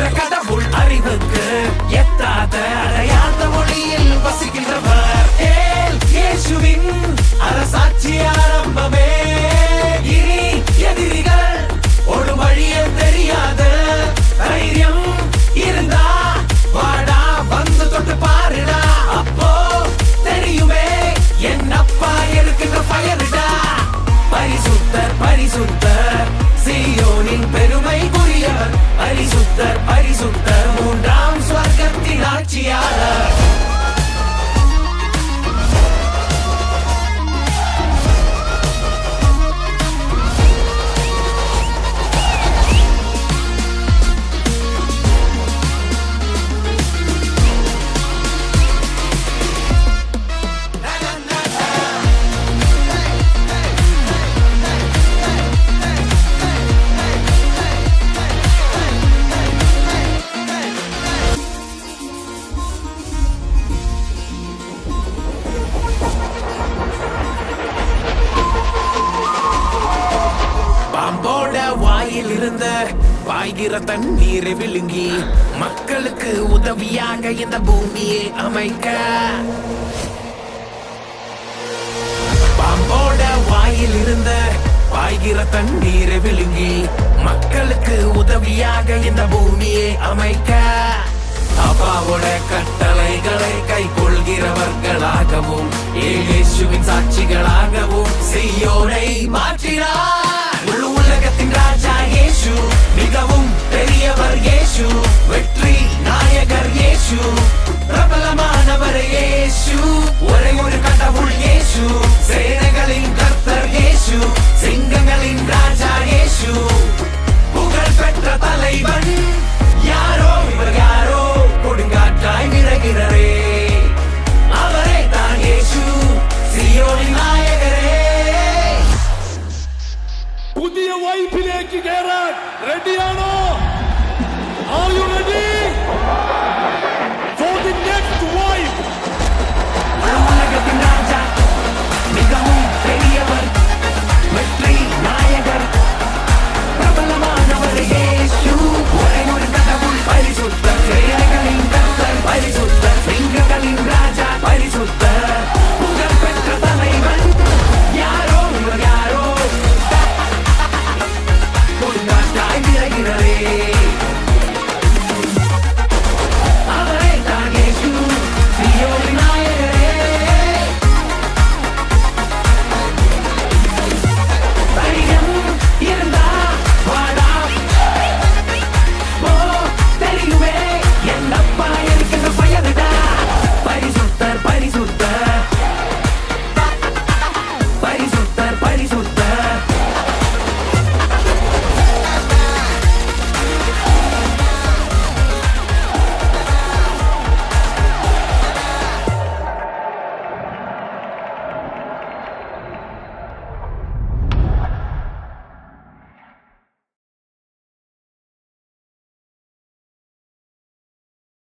என்ற கடவுள் அறிவுக்கு எட்டாத அடையாத மொழியில் வசிக்கின்றவர். இயேசுவின் அரசாட்சி ஆரம்பமே. இனி எதிரிகள் ஒரு வழியே தெரியாத தைரியம் இருந்தா வாடா வந்து தொட்டு பாருடா. அப்போ தெரியுமே என் அப்பா எடுக்கின்ற பயருடா. பரிசுத்தர் பரிசுத்தர் சீயோனின் பெருமைக்குரியவர். பரிசுத்தர் பரிசுத்தர் மூன்றாம் ஸ்வர்க்கத்தின் ஆட்சியாளர். இருந்த பாய்கிற தண்ணீரை விழுங்கி மக்களுக்கு உதவியாக இந்த பூமியை அமைக்க. பாம்போட வாயில் இருந்த பாய்கிற தண்ணீரை விழுங்கி மக்களுக்கு உதவியாக இந்த பூமியை அமைக்க. அப்பாவோட கட்டளைகளை கை கொள்கிறவர்களாகவும் இயேசுவின் சாட்சிகளாகவும் சீயோனை மாற்றினார். முழு உலகத்தின் ராஜா இயேசு, மிகவும் பெரியவர் இயேசு, வெற்றி நாயகர் இயேசு.